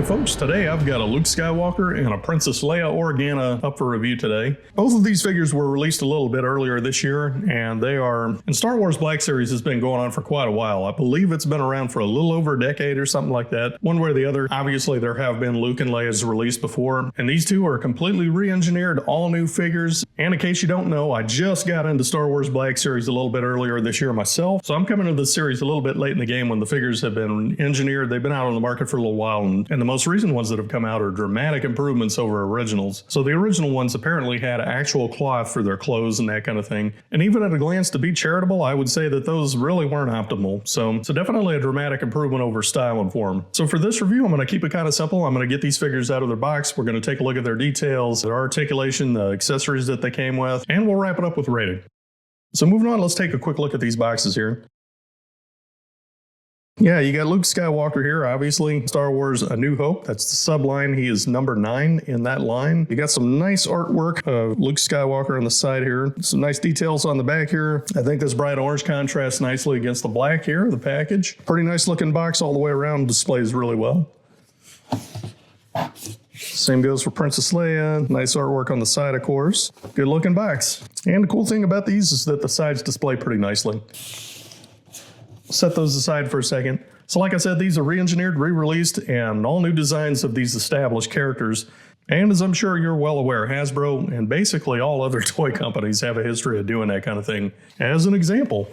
folks, today I've got a Luke Skywalker and a Princess Leia Organa up for review today. Both of these figures were released a little bit earlier this year, and they are, and Star Wars Black Series has been going on for quite a while. I believe it's been around for a little over a decade or something like that. One way or the other, obviously there have been Luke and Leia's released before, and these two are completely re-engineered, all new figures. And in case you don't know, I just got into Star Wars Black Series a little bit earlier this year myself, so I'm coming into this series a little bit late in the game when the figures have been engineered. They've been out on the market for a little while, and the most recent ones that have come out are dramatic improvements over originals. So the original ones apparently had actual cloth for their clothes and that kind of thing. And even at a glance, to be charitable, I would say that those really weren't optimal. So definitely a dramatic improvement over style and form. So for this review, I'm going to keep it kind of simple. I'm going to get these figures out of their box. We're going to take a look at their details, their articulation, the accessories that they came with, and we'll wrap it up with rating. So moving on, let's take a quick look at these boxes here. Yeah, you got Luke Skywalker here, obviously. Star Wars A New Hope, that's the subline. He is number 9 in that line. You got some nice artwork of Luke Skywalker on the side here. Some nice details on the back here. I think this bright orange contrasts nicely against the black here, the package. Pretty nice looking box all the way around, displays really well. Same goes for Princess Leia. Nice artwork on the side, of course. Good looking box. And the cool thing about these is that the sides display pretty nicely. Set those aside for a second. So like I said, these are re-engineered, re-released, and all new designs of these established characters. And as I'm sure you're well aware, Hasbro and basically all other toy companies have a history of doing that kind of thing. As an example,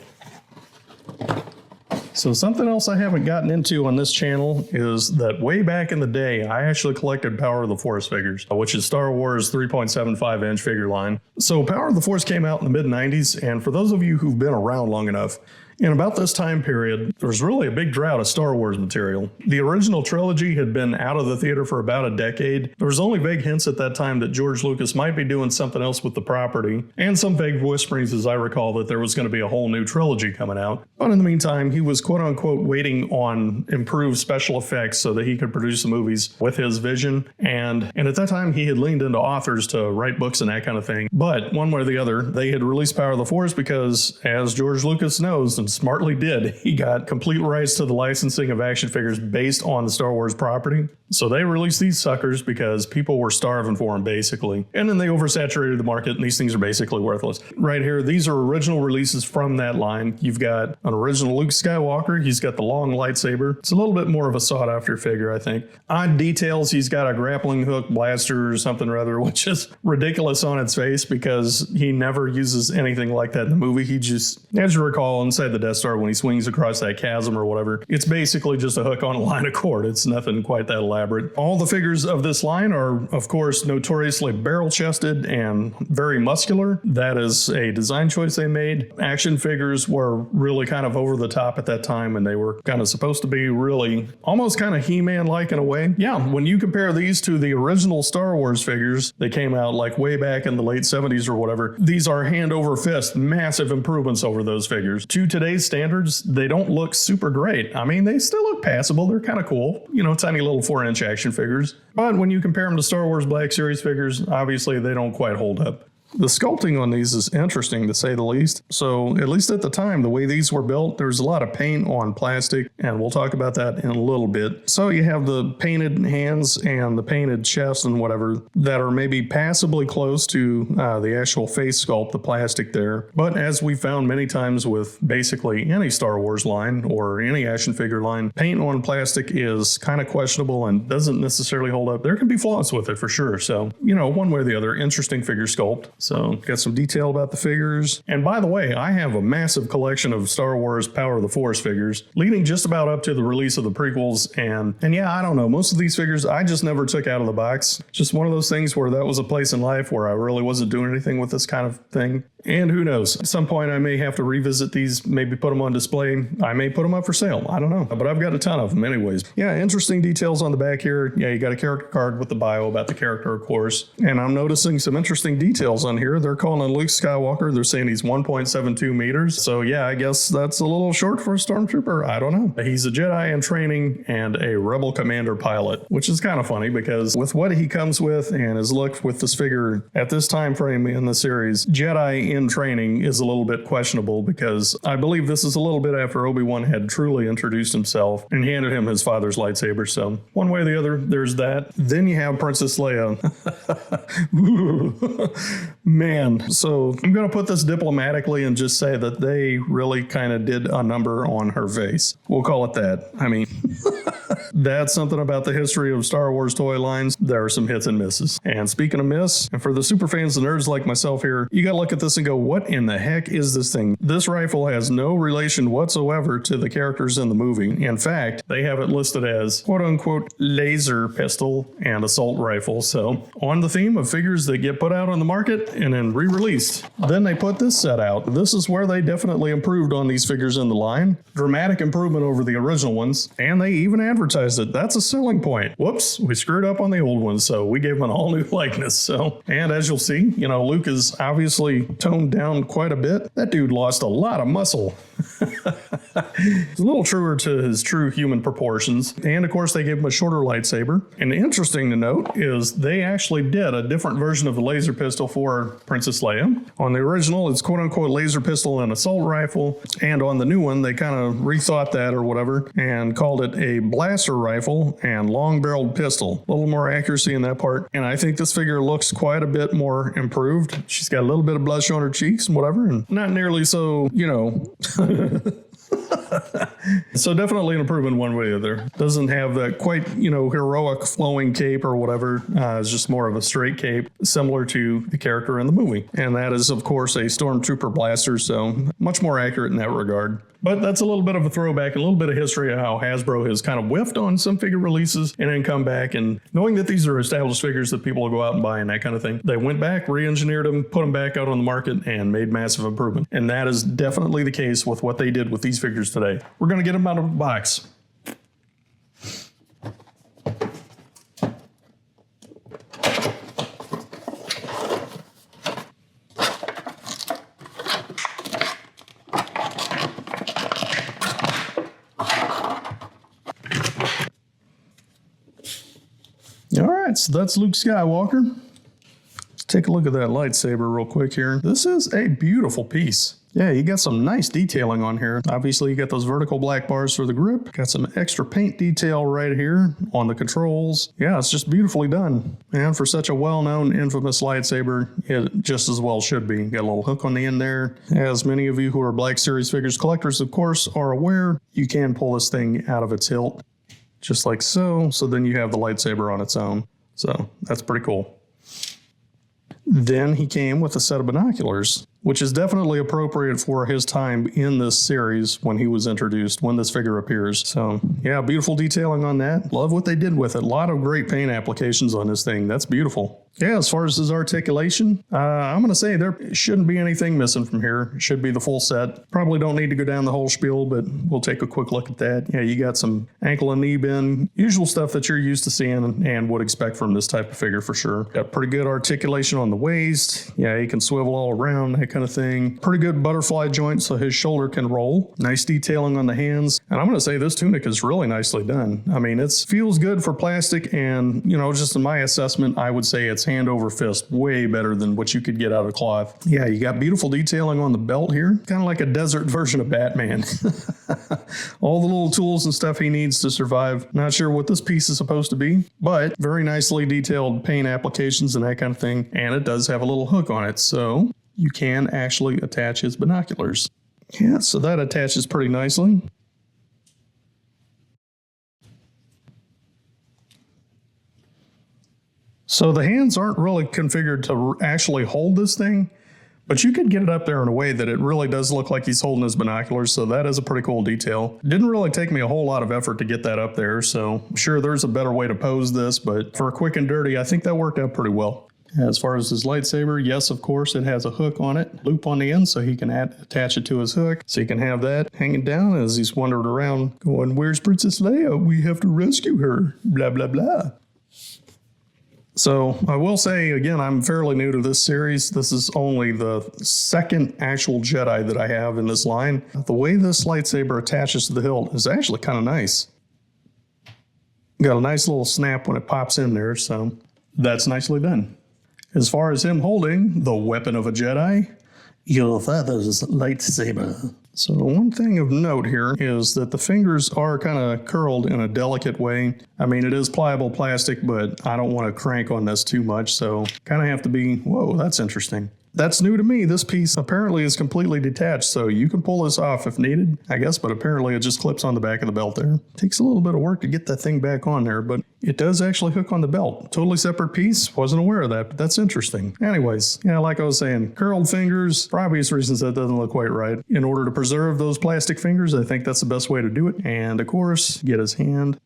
so something else I haven't gotten into on this channel is that way back in the day, I actually collected Power of the Force figures, which is Star Wars 3.75 inch figure line. So Power of the Force came out in the mid-90s, and for those of you who've been around long enough, in about this time period, there was really a big drought of Star Wars material. The original trilogy had been out of the theater for about a decade. There was only vague hints at that time that George Lucas might be doing something else with the property, and some vague whisperings, as I recall, that there was going to be a whole new trilogy coming out. But in the meantime, he was quote-unquote waiting on improved special effects so that he could produce the movies with his vision. And at that time, he had leaned into authors to write books and that kind of thing. But one way or the other, they had released Power of the Force because, as George Lucas knows, and smartly did, he got complete rights to the licensing of action figures based on the Star Wars property. So they released these suckers because people were starving for them, basically. And then they oversaturated the market, and these things are basically worthless. Right here, these are original releases from that line. You've got an original Luke Skywalker. He's got the long lightsaber. It's a little bit more of a sought-after figure, I think. Odd details. He's got a grappling hook blaster or something rather, which is ridiculous on its face because he never uses anything like that in the movie. He just, as you recall, inside the Death Star when he swings across that chasm or whatever, it's basically just a hook on a line of cord. It's nothing quite that elaborate. All the figures of this line are, of course, notoriously barrel-chested and very muscular. That is a design choice they made. Action figures were really kind of over the top at that time, and they were kind of supposed to be really almost kind of He-Man-like in a way. Yeah, when you compare these to the original Star Wars figures that came out like way back in the late 70s or whatever, these are hand over fist, massive improvements over those figures. To today's standards, they don't look super great. I mean, they still look passable. They're kind of cool. You know, tiny little 4-inch action figures. But when you compare them to Star Wars Black Series figures, obviously they don't quite hold up. The sculpting on these is interesting, to say the least. So at least at the time, the way these were built, there's a lot of paint on plastic, and we'll talk about that in a little bit. So you have the painted hands and the painted chest and whatever that are maybe passably close to the actual face sculpt, the plastic there. But as we found many times with basically any Star Wars line or any action figure line, paint on plastic is kind of questionable and doesn't necessarily hold up. There can be flaws with it for sure. So, you know, one way or the other, interesting figure sculpt. So got some detail about the figures. And by the way, I have a massive collection of Star Wars Power of the Force figures leading just about up to the release of the prequels. And yeah, I don't know, most of these figures I just never took out of the box. Just one of those things where that was a place in life where I really wasn't doing anything with this kind of thing. And who knows, at some point I may have to revisit these, maybe put them on display. I may put them up for sale. I don't know, but I've got a ton of them anyways. Yeah, interesting details on the back here. Yeah, you got a character card with the bio about the character, of course. And I'm noticing some interesting details on here. They're calling Luke Skywalker. They're saying he's 1.72 meters. So yeah, I guess that's a little short for a stormtrooper. I don't know. He's a Jedi in training and a Rebel commander pilot, which is kind of funny because with what he comes with and his look with this figure at this time frame in the series, Jedi in training is a little bit questionable, because I believe this is a little bit after Obi-Wan had truly introduced himself and handed him his father's lightsaber. So one way or the other, there's that. Then you have Princess Leia. Man, so I'm going to put this diplomatically and just say that they really kind of did a number on her face. We'll call it that. I mean, that's something about the history of Star Wars toy lines. There are some hits and misses. And speaking of miss, and for the super fans and nerds like myself here, you got to look at this and go, what in the heck is this thing? This rifle has no relation whatsoever to the characters in the movie. In fact, they have it listed as quote unquote laser pistol and assault rifle. So on the theme of figures that get put out on the market and then re-released. Then they put this set out. This is where they definitely improved on these figures in the line. Dramatic improvement over the original ones. And they even advertised it. That's a selling point. Whoops, we screwed up on the old ones, so we gave them an all new likeness. So, and as you'll see, you know, Luke is obviously toned down quite a bit. That dude lost a lot of muscle. It's a little truer to his true human proportions. And of course, they gave him a shorter lightsaber. And interesting to note is they actually did a different version of the laser pistol for Princess Leia. On the original, it's quote unquote laser pistol and assault rifle. And on the new one, they kind of rethought that or whatever and called it a blaster rifle and long barreled pistol. A little more accuracy in that part. And I think this figure looks quite a bit more improved. She's got a little bit of blush on her cheeks and whatever, and not nearly so, you know. So definitely an improvement one way or the other. Doesn't have that quite, you know, heroic flowing cape or whatever. It's just more of a straight cape, similar to the character in the movie. And that is, of course, a Stormtrooper blaster, so much more accurate in that regard. But that's a little bit of a throwback, a little bit of history of how Hasbro has kind of whiffed on some figure releases and then come back, and knowing that these are established figures that people will go out and buy and that kind of thing, they went back, re-engineered them, put them back out on the market, and made massive improvement. And that is definitely the case with what they did with these figures today. We're going to get them out of the box. All right, so that's Luke Skywalker. Let's take a look at that lightsaber real quick here. This is a beautiful piece. Yeah, you got some nice detailing on here. Obviously, you got those vertical black bars for the grip. Got some extra paint detail right here on the controls. Yeah, it's just beautifully done. And for such a well-known, infamous lightsaber, it just as well should be. Got a little hook on the end there. As many of you who are Black Series figures collectors, of course, are aware, you can pull this thing out of its hilt. Just like so. So then you have the lightsaber on its own. So that's pretty cool. Then he came with a set of binoculars, which is definitely appropriate for his time in this series when he was introduced, when this figure appears. So yeah, beautiful detailing on that. Love what they did with it. A lot of great paint applications on this thing. That's beautiful. Yeah, as far as his articulation, I'm going to say there shouldn't be anything missing from here. It should be the full set. Probably don't need to go down the whole spiel, but we'll take a quick look at that. Yeah, you got some ankle and knee bend, usual stuff that you're used to seeing and would expect from this type of figure for sure. Got pretty good articulation on the waist. Yeah, he can swivel all around, that kind of thing. Pretty good butterfly joint so his shoulder can roll. Nice detailing on the hands. And I'm going to say this tunic is really nicely done. I mean, it feels good for plastic, and, you know, just in my assessment, I would say it's hand over fist, way better than what you could get out of cloth. Yeah, you got beautiful detailing on the belt here, kind of like a desert version of Batman. All the little tools and stuff he needs to survive. Not sure what this piece is supposed to be, but very nicely detailed paint applications and that kind of thing. And it does have a little hook on it, so you can actually attach his binoculars. Yeah, so that attaches pretty nicely. So the hands aren't really configured to actually hold this thing, but you could get it up there in a way that it really does look like he's holding his binoculars, so that is a pretty cool detail. It didn't really take me a whole lot of effort to get that up there, so I'm sure there's a better way to pose this, but for quick and dirty, I think that worked out pretty well. As far as his lightsaber, yes, of course, it has a hook on it, loop on the end, so he can attach it to his hook. So you can have that hanging down as he's wandering around going, "Where's Princess Leia? We have to rescue her, blah, blah, blah." So I will say, again, I'm fairly new to this series. This is only the second actual Jedi that I have in this line. The way this lightsaber attaches to the hilt is actually kind of nice. Got a nice little snap when it pops in there, so that's nicely done. As far as him holding the weapon of a Jedi, Your father's lightsaber. So one thing of note here is that the fingers are kind of curled in a delicate way. I mean, it is pliable plastic, but I don't want to crank on this too much, so kind of have to be, whoa, that's interesting. That's new to me. This piece apparently is completely detached, so you can pull this off if needed, I guess, but apparently it just clips on the back of the belt there. Takes a little bit of work to get that thing back on there, but it does actually hook on the belt. Totally separate piece. Wasn't aware of that, but that's interesting. Anyways, yeah, like I was saying, curled fingers. For obvious reasons, that doesn't look quite right. In order to preserve those plastic fingers, I think that's the best way to do it. And of course, get his hand.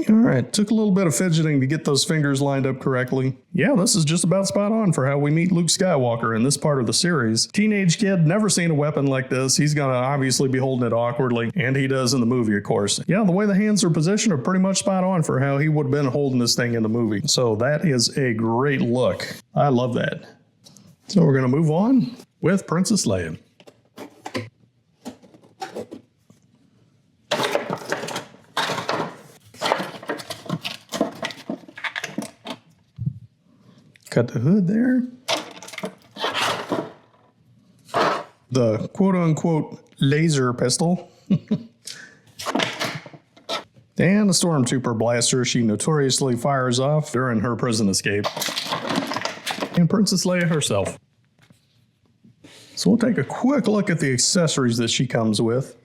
All right, took a little bit of fidgeting to get those fingers lined up correctly. Yeah, this is just about spot on for how we meet Luke Skywalker in this part of the series. Teenage kid, never seen a weapon like this. He's gonna obviously be holding it awkwardly, and he does in the movie, of course. Yeah, the way the hands are positioned are pretty much spot on for how he would have been holding this thing in the movie. So that is a great look. I love that. So we're gonna move on with Princess Leia. Cut the hood there. The quote-unquote laser pistol. And the stormtrooper blaster she notoriously fires off during her prison escape. And Princess Leia herself. So we'll take a quick look at the accessories that she comes with.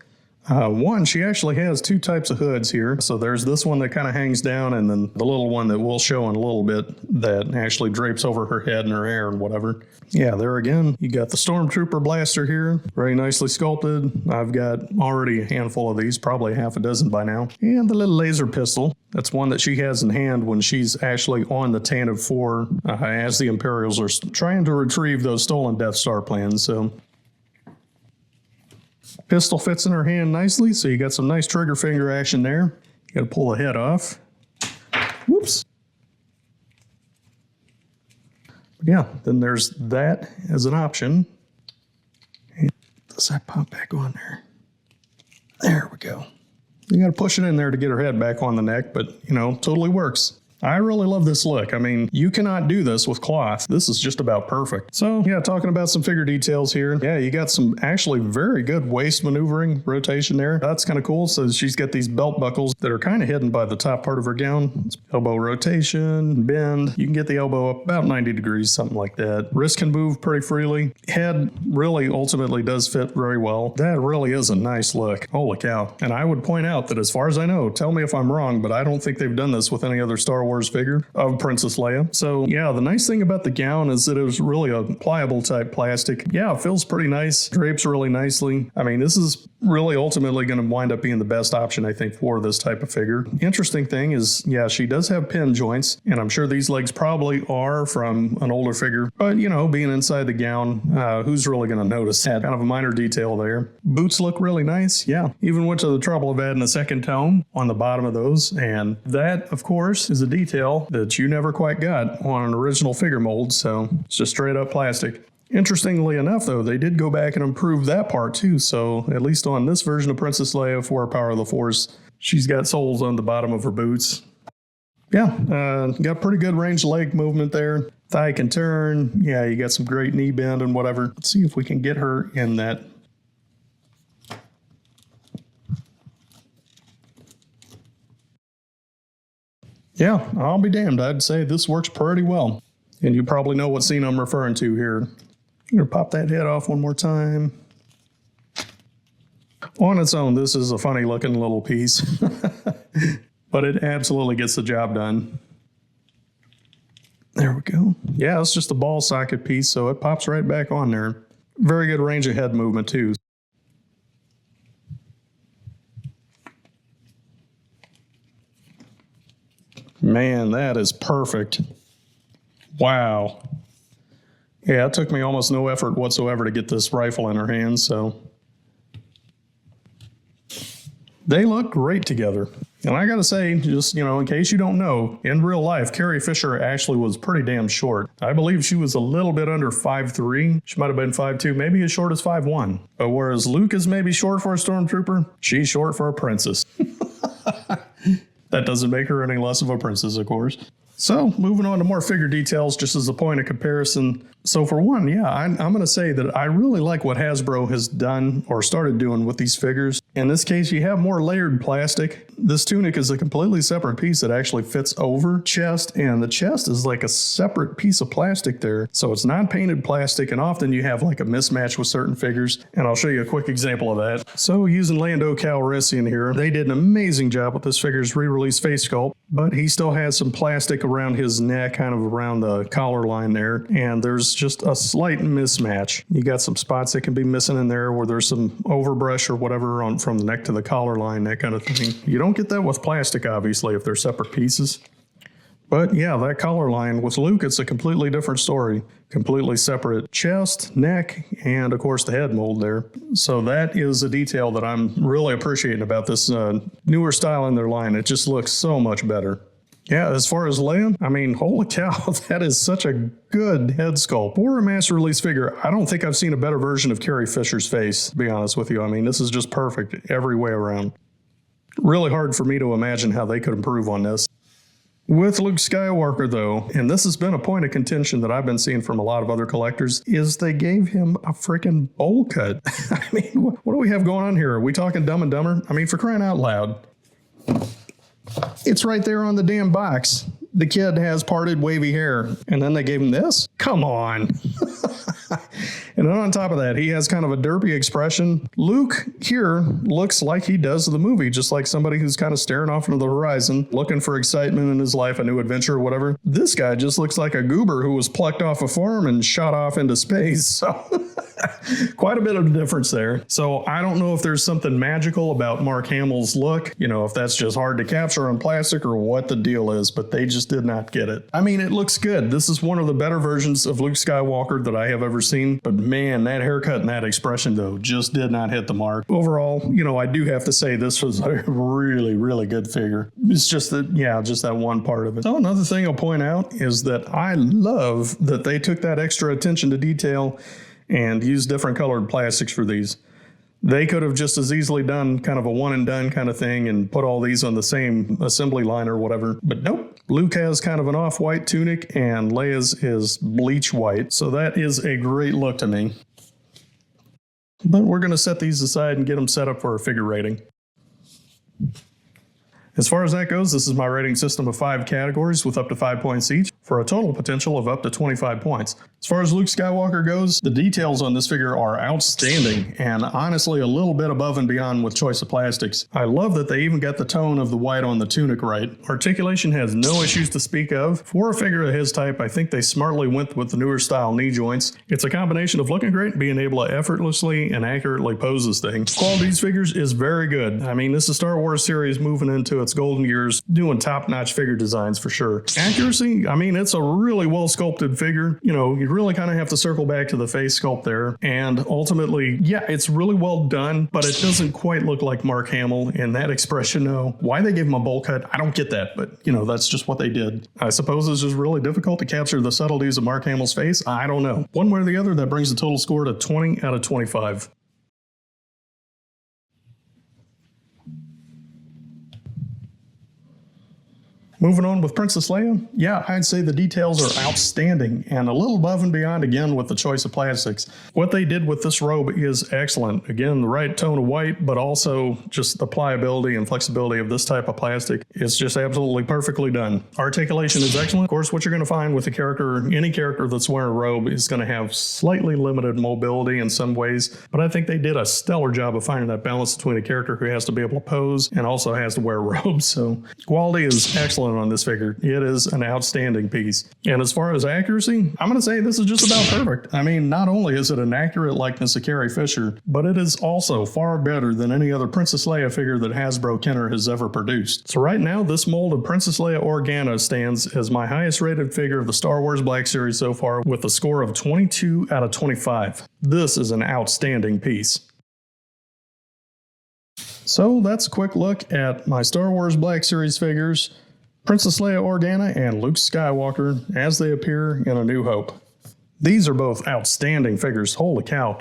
One, she actually has two types of hoods here. So there's this one that kind of hangs down, and then the little one that we'll show in a little bit that actually drapes over her head and her hair and whatever. Yeah, there again, you got the Stormtrooper blaster here, very nicely sculpted. I've got already a handful of these, probably half a dozen by now. And the little laser pistol. That's one that she has in hand when she's actually on the Tantive 4 as the Imperials are trying to retrieve those stolen Death Star plans. So pistol fits in her hand nicely, so you got some nice trigger finger action there. You got to pull the head off. Whoops. But yeah, then there's that as an option. And does that pop back on there? There we go. You got to push it in there to get her head back on the neck, but you know, totally works. I really love this look. I mean, you cannot do this with cloth. This is just about perfect. So yeah, talking about some figure details here. Yeah, you got some actually very good waist maneuvering rotation there. That's kind of cool. So she's got these belt buckles that are kind of hidden by the top part of her gown. Elbow rotation, bend. You can get the elbow up about 90 degrees, something like that. Wrist can move pretty freely. Head really ultimately does fit very well. That really is a nice look. Holy cow. And I would point out that as far as I know, tell me if I'm wrong, but I don't think they've done this with any other Star Wars figure of Princess Leia. So yeah, the nice thing about the gown is that it was really a pliable type plastic. Yeah, it feels pretty nice, drapes really nicely. I mean, this is really ultimately going to wind up being the best option, I think, for this type of figure. Interesting thing is, yeah, she does have pin joints, and I'm sure these legs probably are from an older figure, but you know, being inside the gown, who's really going to notice that? Kind of a minor detail there. Boots look really nice. Yeah, even went to the trouble of adding a second tone on the bottom of those, and that, of course, is a detail that you never quite got on an original figure mold, so it's just straight up plastic. Interestingly enough, though, they did go back and improve that part too, so at least on this version of Princess Leia for Power of the Force, she's got soles on the bottom of her boots. Yeah, got pretty good range of leg movement there. Thigh can turn. Yeah, you got some great knee bend and whatever. Let's see if we can get her in that. Yeah, I'll be damned. I'd say this works pretty well. And you probably know what scene I'm referring to here. I'm going to pop that head off one more time. On its own, this is a funny looking little piece. But it absolutely gets the job done. There we go. Yeah, it's just a ball socket piece, so it pops right back on there. Very good range of head movement, too. Man, that is perfect. Wow. Yeah, it took me almost no effort whatsoever to get this rifle in her hands, so they look great together. And I gotta say, just, you know, in case you don't know, in real life, Carrie Fisher actually was pretty damn short. I believe she was a little bit under 5'3". She might have been 5'2", maybe as short as 5'1". But whereas Luke is maybe short for a stormtrooper, she's short for a princess. That doesn't make her any less of a princess, of course. So, moving on to more figure details, just as a point of comparison, So for one, yeah, I'm going to say that I really like what Hasbro has done or started doing with these figures. In this case, you have more layered plastic. This tunic is a completely separate piece that actually fits over chest, and the chest is like a separate piece of plastic there. So it's not painted plastic, and often you have like a mismatch with certain figures, and I'll show you a quick example of that. So using Lando Calrissian here, they did an amazing job with this figure's re-release face sculpt, but he still has some plastic around his neck, kind of around the collar line there, and there's just a slight mismatch. You got some spots that can be missing in there where there's some overbrush or whatever on from the neck to the collar line, that kind of thing. You don't get that with plastic, obviously, if they're separate pieces. But yeah, that collar line with Luke, it's a completely different story. Completely separate chest, neck, and of course the head mold there. So that is a detail that I'm really appreciating about this newer style in their line. It just looks so much better. Yeah, as far as Leia, I mean, holy cow, that is such a good head sculpt. For a mass release figure, I don't think I've seen a better version of Carrie Fisher's face, to be honest with you. I mean, this is just perfect every way around. Really hard for me to imagine how they could improve on this. With Luke Skywalker, though, and this has been a point of contention that I've been seeing from a lot of other collectors, is they gave him a freaking bowl cut. I mean, what do we have going on here? Are we talking Dumb and Dumber? I mean, for crying out loud. It's right there on the damn box. The kid has parted wavy hair, and then they gave him this? Come on. And then on top of that, he has kind of a derpy expression. Luke here looks like he does in the movie, just like somebody who's kind of staring off into the horizon, looking for excitement in his life, a new adventure or whatever. This guy just looks like a goober who was plucked off a farm and shot off into space. So quite a bit of a difference there. So I don't know if there's something magical about Mark Hamill's look, you know, if that's just hard to capture on plastic or what the deal is, but they just did not get it. I mean, it looks good. This is one of the better versions of Luke Skywalker that I have ever seen, but man, that haircut and that expression, though, just did not hit the mark. Overall, you know, I do have to say this was a really, really good figure. It's just that, yeah, just that one part of it. So another thing I'll point out is that I love that they took that extra attention to detail and used different colored plastics for these. They could have just as easily done kind of a one and done kind of thing and put all these on the same assembly line or whatever, but nope. Luke has kind of an off-white tunic and Leia's is bleach white, so that is a great look to me. But we're going to set these aside and get them set up for a figure rating. As far as that goes, this is my rating system of 5 categories with up to 5 points each for a total potential of up to 25 points. As far as Luke Skywalker goes, the details on this figure are outstanding and honestly a little bit above and beyond with choice of plastics. I love that they even got the tone of the white on the tunic right. Articulation has no issues to speak of. For a figure of his type, I think they smartly went with the newer style knee joints. It's a combination of looking great and being able to effortlessly and accurately pose this thing. Quality of these figures is very good. I mean, this is Star Wars series moving into its golden years, doing top-notch figure designs for sure. Accuracy, I mean, it's a really well-sculpted figure. You know, you really kind of have to circle back to the face sculpt there. And ultimately, yeah, it's really well done, but it doesn't quite look like Mark Hamill in that expression, no. Why they gave him a bowl cut, I don't get that, but, you know, that's just what they did. I suppose it's just really difficult to capture the subtleties of Mark Hamill's face. I don't know. One way or the other, that brings the total score to 20 out of 25. Moving on with Princess Leia, yeah, I'd say the details are outstanding and a little above and beyond again with the choice of plastics. What they did with this robe is excellent. Again, the right tone of white, but also just the pliability and flexibility of this type of plastic is just absolutely perfectly done. Articulation is excellent. Of course, what you're going to find with a character, any character that's wearing a robe is going to have slightly limited mobility in some ways, but I think they did a stellar job of finding that balance between a character who has to be able to pose and also has to wear robes. So quality is excellent on this figure. It is an outstanding piece. And as far as accuracy, I'm going to say this is just about perfect. I mean, not only is it an accurate likeness of Carrie Fisher, but it is also far better than any other Princess Leia figure that Hasbro Kenner has ever produced. So right now, this mold of Princess Leia Organa stands as my highest rated figure of the Star Wars Black Series so far with a score of 22 out of 25. This is an outstanding piece. So that's a quick look at my Star Wars Black Series figures, Princess Leia Organa and Luke Skywalker as they appear in A New Hope. These are both outstanding figures, holy cow.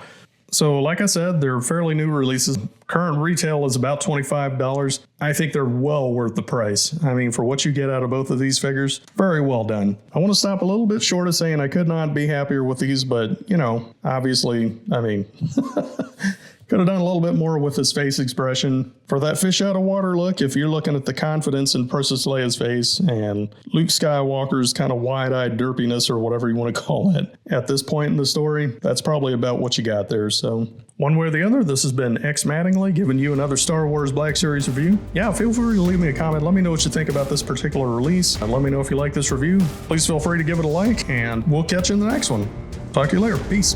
So like I said, they're fairly new releases. Current retail is about $25. I think they're well worth the price. I mean, for what you get out of both of these figures, very well done. I want to stop a little bit short of saying I could not be happier with these, but, you know, obviously, I mean, could have done a little bit more with his face expression. For that fish out of water look, if you're looking at the confidence in Princess Leia's face and Luke Skywalker's kind of wide-eyed derpiness or whatever you want to call it, at this point in the story, that's probably about what you got there. So one way or the other, this has been X Mattingly giving you another Star Wars Black Series review. Yeah, feel free to leave me a comment. Let me know what you think about this particular release. And let me know if you like this review. Please feel free to give it a like, and we'll catch you in the next one. Talk to you later. Peace.